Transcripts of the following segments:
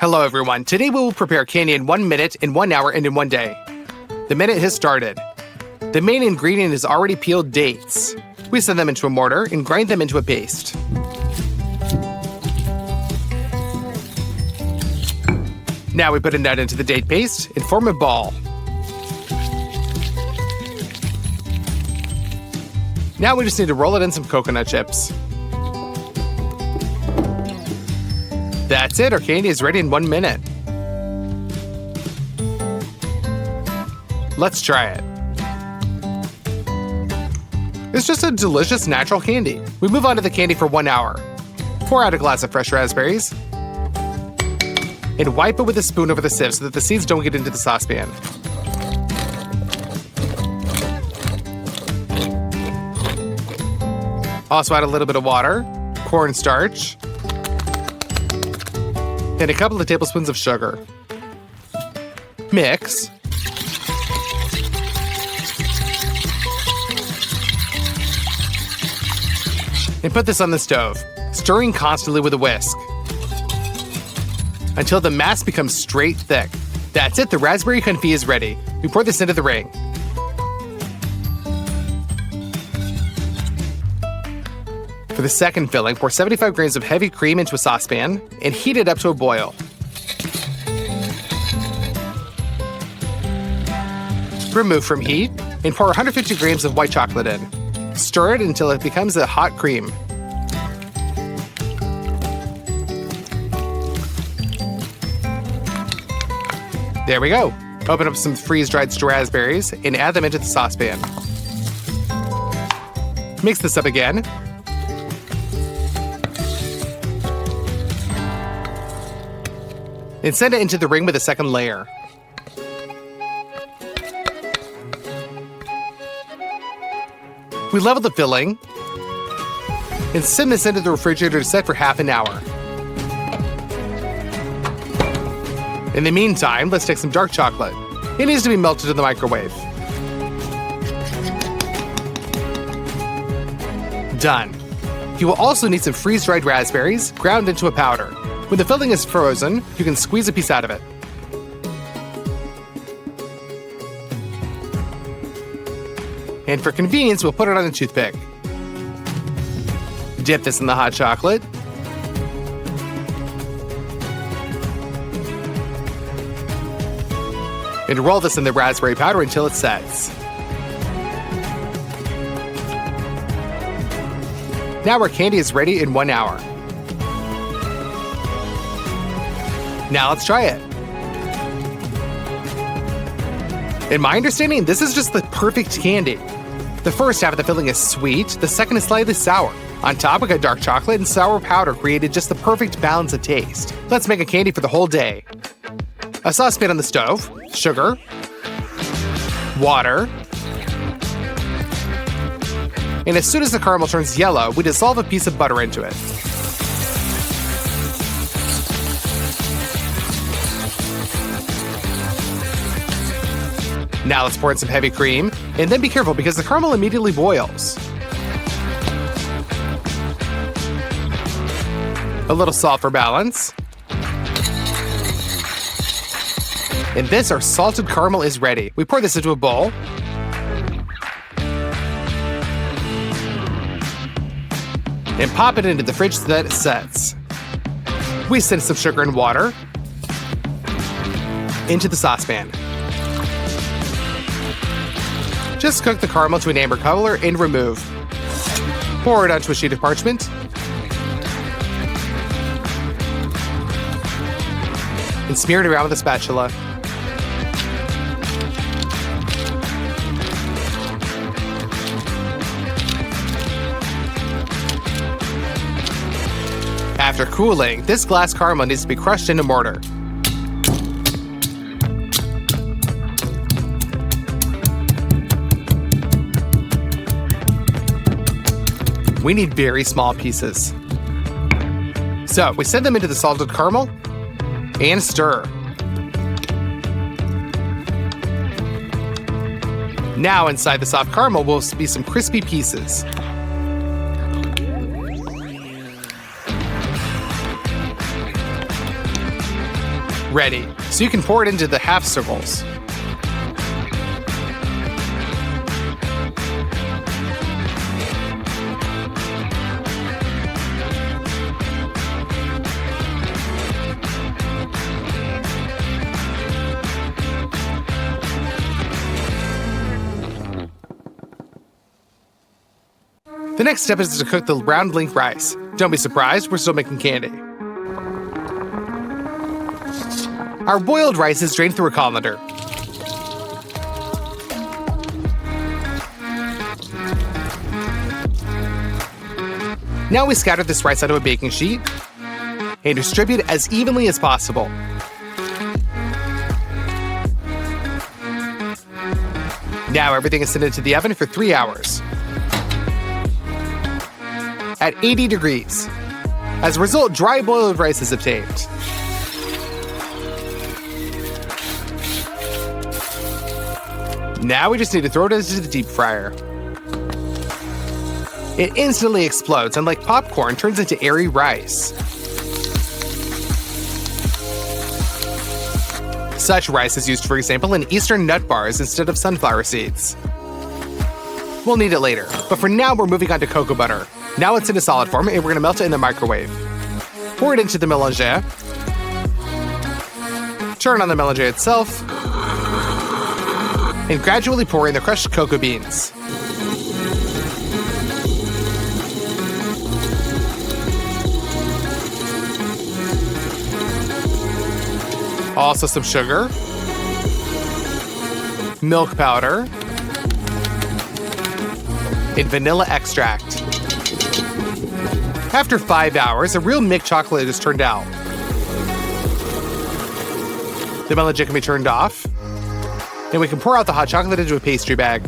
Hello everyone, today we will prepare candy in 1 minute, in 1 hour, and in 1 day. The minute has started. The main ingredient is already peeled dates. We send them into a mortar and grind them into a paste. Now we put a nut into the date paste and form a ball. Now we just need to roll it in some coconut chips. That's it, our candy is ready in 1 minute. Let's try it. It's just a delicious natural candy. We move on to the candy for 1 hour. Pour out a glass of fresh raspberries and wipe it with a spoon over the sieve so that the seeds don't get into the saucepan. Also add a little bit of water, cornstarch, and a couple of tablespoons of sugar. Mix. And put this on the stove, stirring constantly with a whisk until the mass becomes straight thick. That's it, the raspberry confit is ready. We pour this into the ring. For the second filling, pour 75 grams of heavy cream into a saucepan and heat it up to a boil. Remove from heat and pour 150 grams of white chocolate in. Stir it until it becomes a hot cream. There we go. Open up some freeze-dried raspberries and add them into the saucepan. Mix this up again. And send it into the ring with a second layer. We level the filling and send this into the refrigerator to set for half an hour. In the meantime, let's take some dark chocolate. It needs to be melted in the microwave. Done. You will also need some freeze-dried raspberries ground into a powder. When the filling is frozen, you can squeeze a piece out of it. And for convenience, we'll put it on a toothpick. Dip this in the hot chocolate. And roll this in the raspberry powder until it sets. Now our candy is ready in 1 hour. Now let's try it. In my understanding, this is just the perfect candy. The first half of the filling is sweet, the second is slightly sour. On top, we got dark chocolate and sour powder created just the perfect balance of taste. Let's make a candy for the whole day. A saucepan on the stove, sugar, water, and as soon as the caramel turns yellow, we dissolve a piece of butter into it. Now let's pour in some heavy cream, and then be careful because the caramel immediately boils. A little salt for balance. And this, our salted caramel, is ready. We pour this into a bowl. And pop it into the fridge so that it sets. We send some sugar and water into the saucepan. Just cook the caramel to an amber color and remove. Pour it onto a sheet of parchment. And smear it around with a spatula. After cooling, this glass caramel needs to be crushed in a mortar. We need very small pieces. So we send them into the salted caramel and stir. Now inside the soft caramel will be some crispy pieces. Ready, so you can pour it into the half circles. The next step is to cook the round link rice. Don't be surprised, we're still making candy. Our boiled rice is drained through a colander. Now we scatter this rice onto a baking sheet and distribute it as evenly as possible. Now everything is sent into the oven for 3 hours at 80 degrees. As a result, dry boiled rice is obtained. Now we just need to throw it into the deep fryer. It instantly explodes and, like popcorn, turns into airy rice. Such rice is used, for example, in Eastern nut bars instead of sunflower seeds. We'll need it later, but for now we're moving on to cocoa butter. Now it's in a solid form and we're gonna melt it in the microwave. Pour it into the mélanger. Turn on the mélanger itself. And gradually pour in the crushed cocoa beans. Also some sugar, milk powder, and vanilla extract. After 5 hours, a real milk chocolate is turned out. The mélanger can be turned off, and we can pour out the hot chocolate into a pastry bag.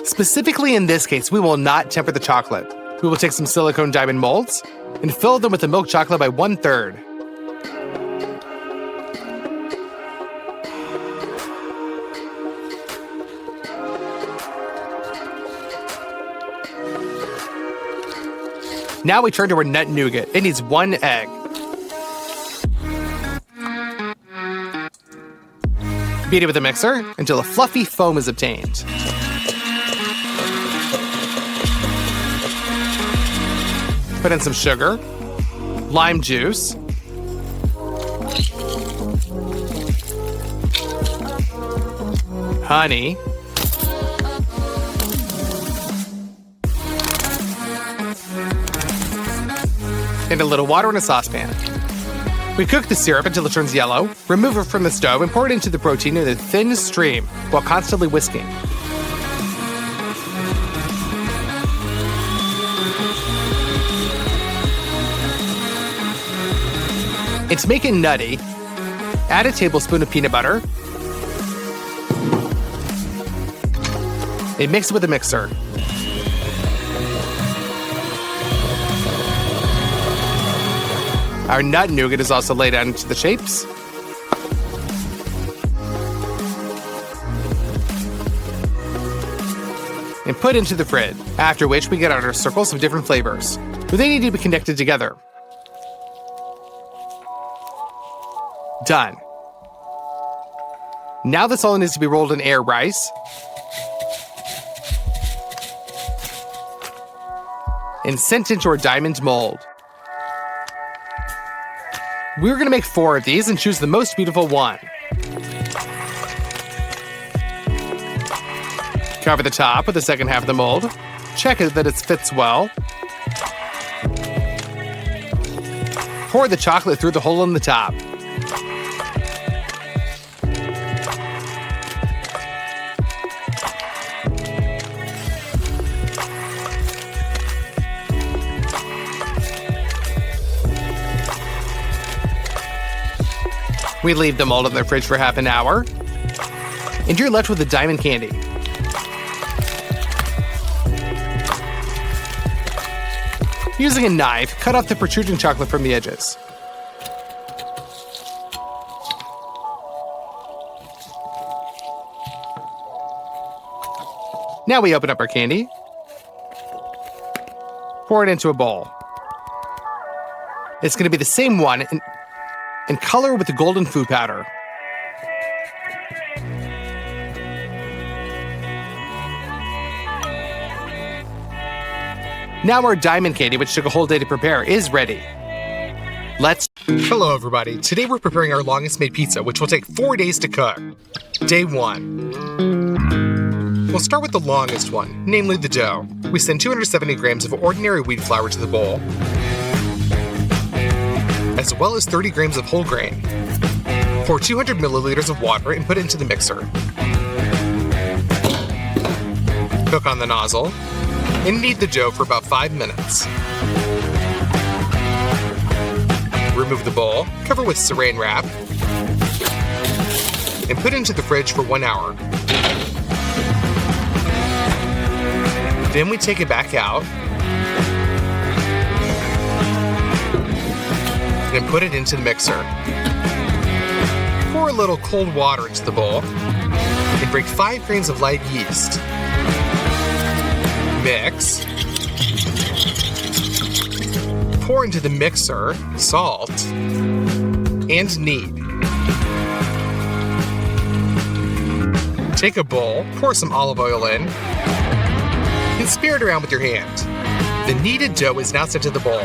Specifically in this case, we will not temper the chocolate. We will take some silicone diamond molds and fill them with the milk chocolate by 1/3. Now we turn to our nut nougat. It needs 1 egg. Beat it with a mixer until a fluffy foam is obtained. Put in some sugar, lime juice, honey, and a little water in a saucepan. We cook the syrup until it turns yellow, remove it from the stove, and pour it into the protein in a thin stream while constantly whisking. And to make it nutty, add a tablespoon of peanut butter and mix it with a mixer. Our nut nougat is also laid out into the shapes. And put into the fridge, after which we get out our circles of different flavors, but they need to be connected together. Done. Now this all needs to be rolled in air rice and sent into our diamond mold. We're gonna make 4 of these and choose the most beautiful one. Cover the top with the second half of the mold. Check that it fits well. Pour the chocolate through the hole in the top. We leave the mold in the fridge for half an hour, and you're left with the diamond candy. Using a knife, cut off the protruding chocolate from the edges. Now we open up our candy. Pour it into a bowl. It's going to be the same one and color with the golden food powder. Now our diamond candy, which took a whole day to prepare, is ready. Hello everybody, today we're preparing our longest made pizza, which will take 4 days to cook. Day 1. We'll start with the longest one, namely the dough. We send 270 grams of ordinary wheat flour to the bowl, as well as 30 grams of whole grain. Pour 200 milliliters of water and put it into the mixer. Cook on the nozzle, and knead the dough for about 5 minutes. Remove the bowl, cover with saran wrap, and put into the fridge for 1 hour. Then we take it back out and put it into the mixer. Pour a little cold water into the bowl and break 5 grains of light yeast. Mix. Pour into the mixer salt and knead. Take a bowl, pour some olive oil in, and smear it around with your hand. The kneaded dough is now sent to the bowl.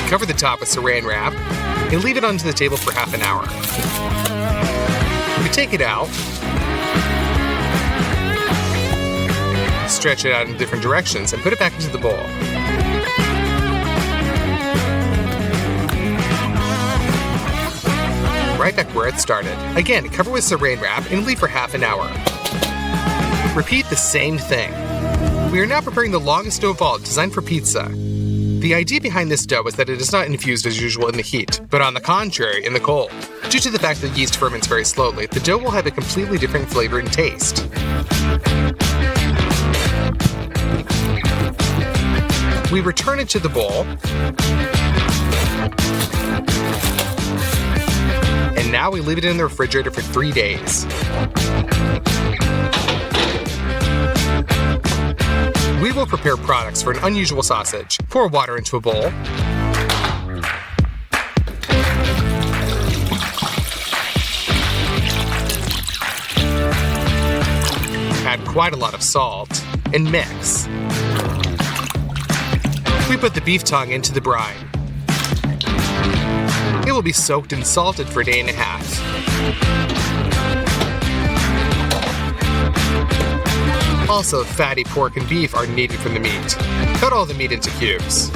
Cover the top with saran wrap and leave it onto the table for half an hour. We take it out, stretch it out in different directions, and put it back into the bowl. Right back where it started. Again, cover with saran wrap and leave for half an hour. Repeat the same thing. We are now preparing the longest dough of all, designed for pizza. The idea behind this dough is that it is not infused as usual in the heat, but on the contrary, in the cold. Due to the fact that yeast ferments very slowly, the dough will have a completely different flavor and taste. We return it to the bowl, and now we leave it in the refrigerator for 3 days. We will prepare products for an unusual sausage. Pour water into a bowl. Add quite a lot of salt and mix. We put the beef tongue into the brine. It will be soaked and salted for a day and a half. Also, fatty pork and beef are needed from the meat. Cut all the meat into cubes.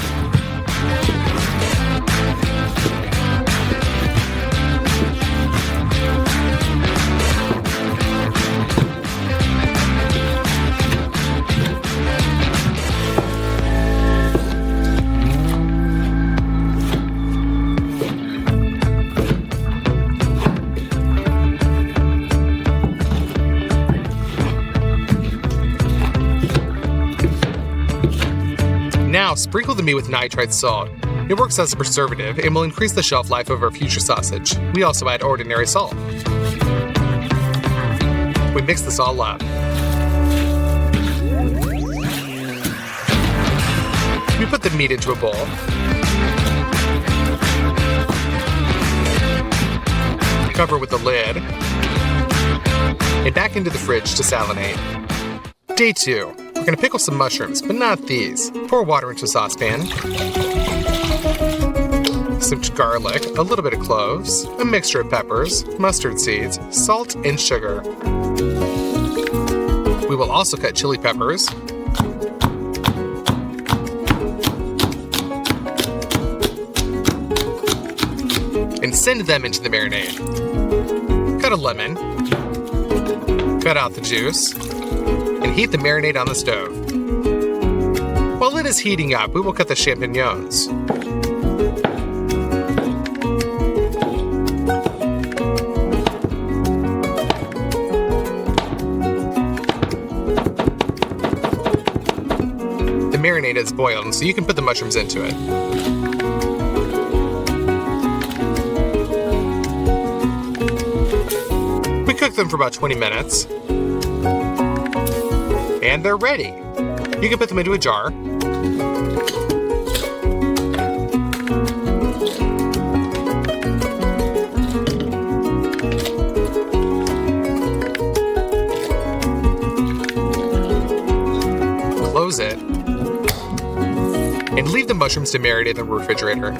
Now, sprinkle the meat with nitrite salt. It works as a preservative and will increase the shelf life of our future sausage. We also add ordinary salt. We mix this all up. We put the meat into a bowl. Cover with the lid. And back into the fridge to salinate. Day 2. We're going to pickle some mushrooms, but not these. Pour water into a saucepan. Some garlic, a little bit of cloves, a mixture of peppers, mustard seeds, salt, and sugar. We will also cut chili peppers. And send them into the marinade. Cut a lemon. Cut out the juice. And heat the marinade on the stove. While it is heating up, we will cut the champignons. The marinade is boiled, so you can put the mushrooms into it. them for about 20 minutes. And they're ready. You can put them into a jar. Close it. And leave the mushrooms to marinate in the refrigerator.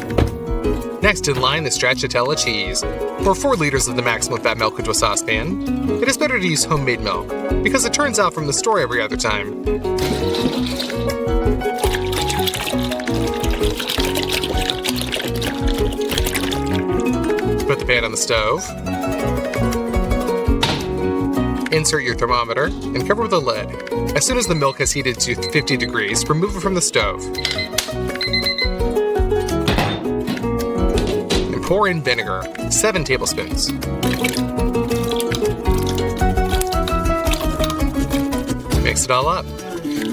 Next in line, the stracciatella cheese. Pour 4 liters of the maximum fat milk into a saucepan. It is better to use homemade milk, because it turns out from the store every other time. Put the pan on the stove. Insert your thermometer and cover with a lid. As soon as the milk has heated to 50 degrees, remove it from the stove. And pour in vinegar, 7 tablespoons. Mix it all up.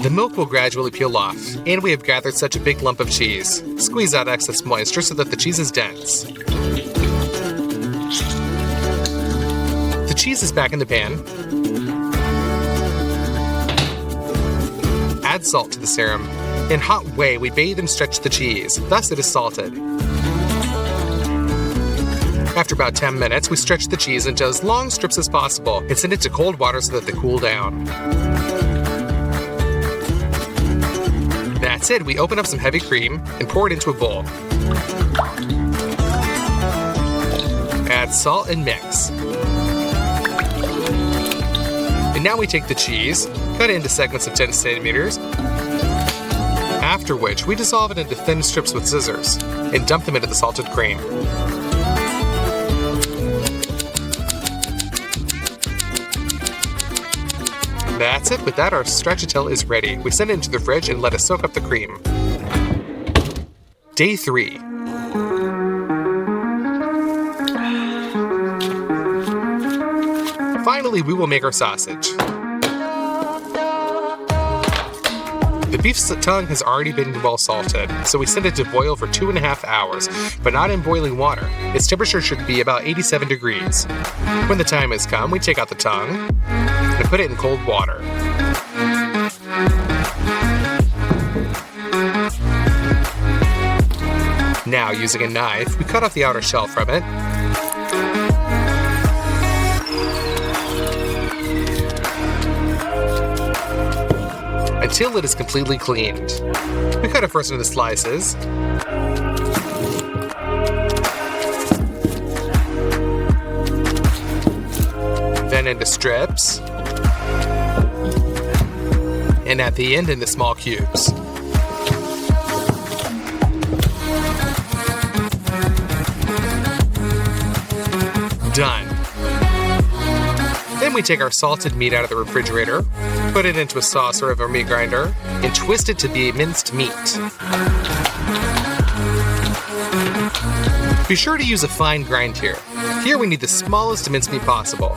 The milk will gradually peel off, and we have gathered such a big lump of cheese. Squeeze out excess moisture so that the cheese is dense. The cheese is back in the pan. Add salt to the serum. In hot whey, we bathe and stretch the cheese, thus it is salted. After about 10 minutes, we stretch the cheese into as long strips as possible and send it to cold water so that they cool down. That's it, we open up some heavy cream and pour it into a bowl. Add salt and mix. And now we take the cheese, cut it into segments of 10 centimeters, after which we dissolve it into thin strips with scissors and dump them into the salted cream. That's it, with that our stracciatella is ready. We send it into the fridge and let it soak up the cream. Day 3. Finally, we will make our sausage. The beef's tongue has already been well salted, so we send it to boil for 2.5 hours, but not in boiling water. Its temperature should be about 87 degrees. When the time has come, we take out the tongue and put it in cold water. Now, using a knife, we cut off the outer shell from it. Until it is completely cleaned. We cut it first into slices. Then into strips. And at the end into small cubes. Done. Then we take our salted meat out of the refrigerator, put it into a saucer of our meat grinder, and twist it to be minced meat. Be sure to use a fine grind here. Here we need the smallest mincemeat possible.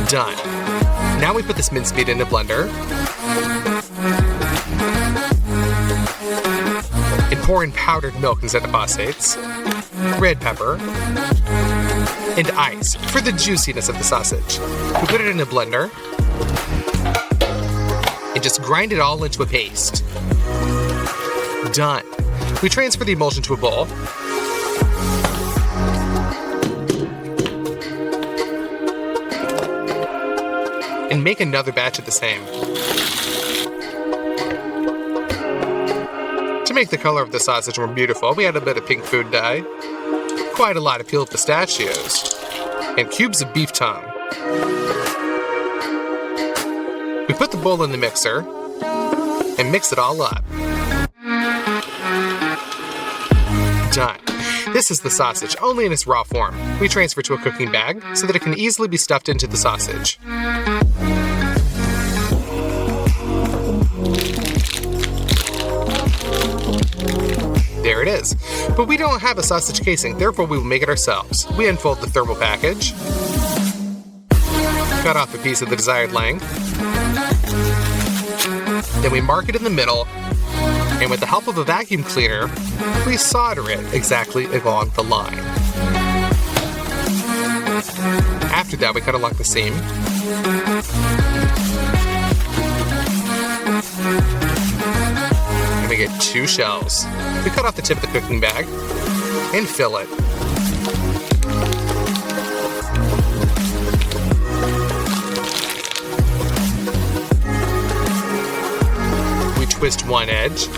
Done. Now we put this mincemeat in a blender and pour in powdered milk instead of phosphates, red pepper, and ice for the juiciness of the sausage. We put it in a blender and just grind it all into a paste. Done. We transfer the emulsion to a bowl. And make another batch of the same. To make the color of the sausage more beautiful, we add a bit of pink food dye, quite a lot of peeled pistachios, and cubes of beef tongue. We put the bowl in the mixer and mix it all up. Done. This is the sausage, only in its raw form. We transfer to a cooking bag so that it can easily be stuffed into the sausage. There it is. But we don't have a sausage casing, therefore we will make it ourselves. We unfold the thermal package, cut off a piece of the desired length, then we mark it in the middle, and with the help of a vacuum cleaner, we solder it exactly along the line. After that, we cut along the seam, And we get 2 shells. We cut off the tip of the cooking bag and fill it. We twist one edge.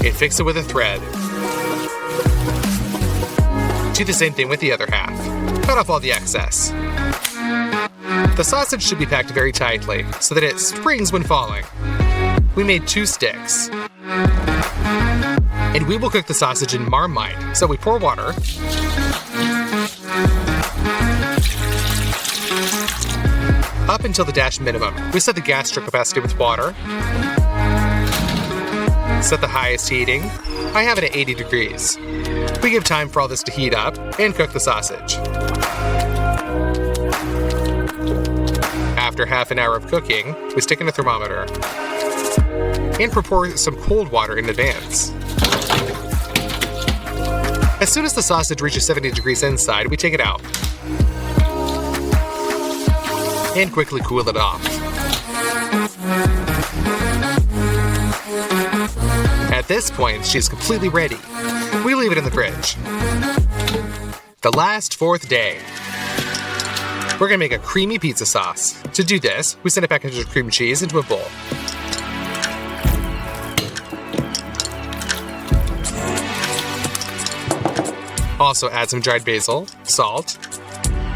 And fix it with a thread. Do the same thing with the other half. Cut off all the excess. The sausage should be packed very tightly so that it springs when falling. We made 2 sticks. And we will cook the sausage in Marmite. So we pour water. Up until the dash minimum. We set the gas stroke capacity with water. Set the highest heating. I have it at 80 degrees. We give time for all this to heat up and cook the sausage. After half an hour of cooking, we stick in a thermometer and pour some cold water in advance. As soon as the sausage reaches 70 degrees inside, we take it out and quickly cool it off. At this point, she's completely ready. We leave it in the fridge. The last 4th day. We're gonna make a creamy pizza sauce. To do this, we send a package of cream cheese into a bowl. Also add some dried basil, salt,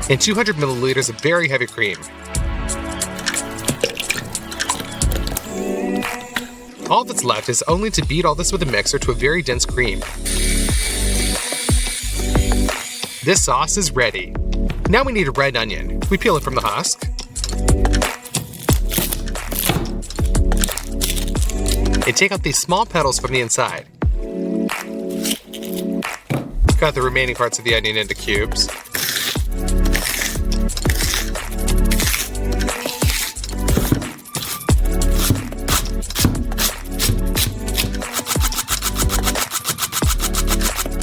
and 200 milliliters of very heavy cream. All that's left is only to beat all this with a mixer to a very dense cream. This sauce is ready. Now we need a red onion. We peel it from the husk. And take out these small petals from the inside. Cut the remaining parts of the onion into cubes.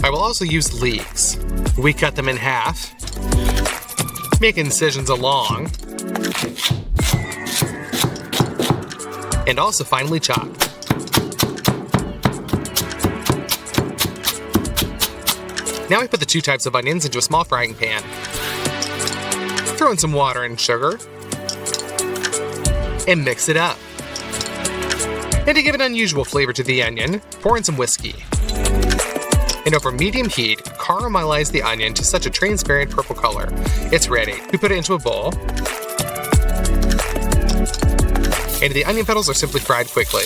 I will also use leeks. We cut them in half, make incisions along, and also finely chop. Now we put the 2 types of onions into a small frying pan. Throw in some water and sugar, and mix it up. And to give an unusual flavor to the onion, pour in some whiskey. And over medium heat, caramelize the onion to such a transparent purple color. It's ready. We put it into a bowl. And the onion petals are simply fried quickly.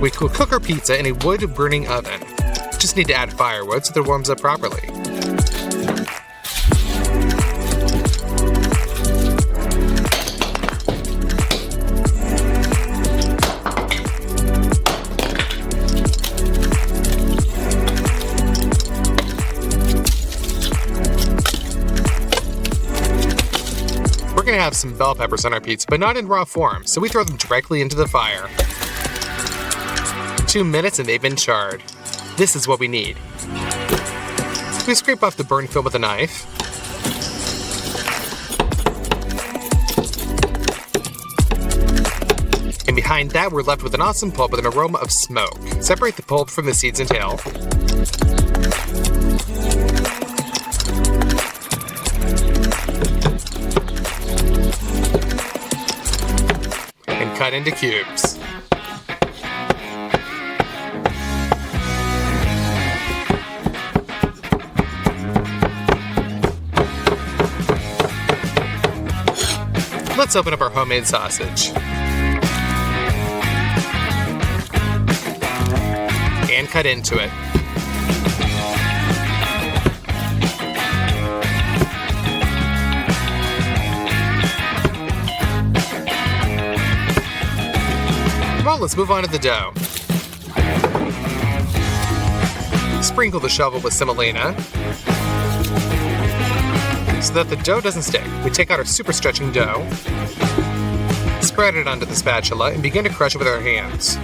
We will cook our pizza in a wood-burning oven. Just need to add firewood so that it warms up properly. We're gonna have some bell peppers on our pizza, but not in raw form, so we throw them directly into the fire. 2 minutes and they've been charred. This is what we need. We scrape off the burn film with a knife. And behind that, we're left with an awesome pulp with an aroma of smoke. Separate the pulp from the seeds and tail. And cut into cubes. Let's open up our homemade sausage. And cut into it. Well, let's move on to the dough. Sprinkle the shovel with semolina so that the dough doesn't stick. We take out our super stretching dough, spread it onto the spatula, and begin to crush it with our hands.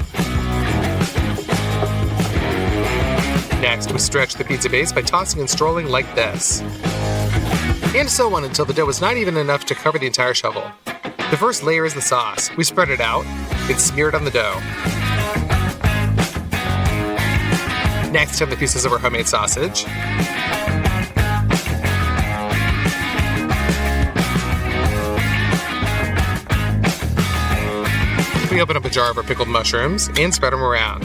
Next, we stretch the pizza base by tossing and strolling like this. And so on until the dough is not even enough to cover the entire shovel. The first layer is the sauce. We spread it out and smear it on the dough. Next, 10 the pieces of our homemade sausage. We open up a jar of our pickled mushrooms and spread them around.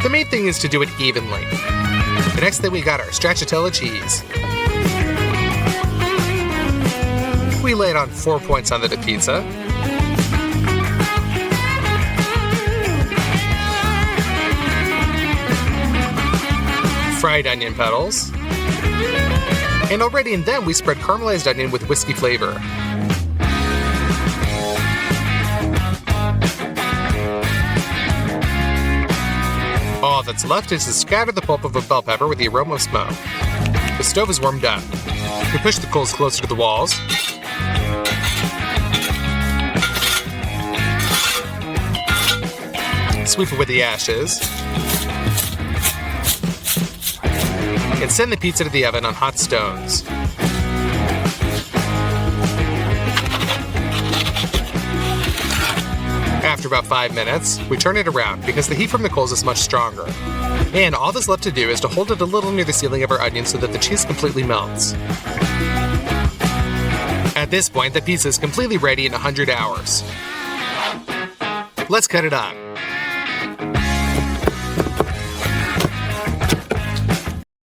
The main thing is to do it evenly. The next thing we got our stracciatella cheese. We lay it on 4 points onto the pizza. Fried onion petals. And already in them, we spread caramelized onion with whiskey flavor. All that's left is to scatter the pulp of a bell pepper with the aroma of smoke. The stove is warmed up. We push the coals closer to the walls. Sweep it with the ashes. And send the pizza to the oven on hot stones. After about 5 minutes, we turn it around because the heat from the coals is much stronger. And all that's left to do is to hold it a little near the ceiling of our onion so that the cheese completely melts. At this point, the pizza is completely ready in 100 hours. Let's cut it up.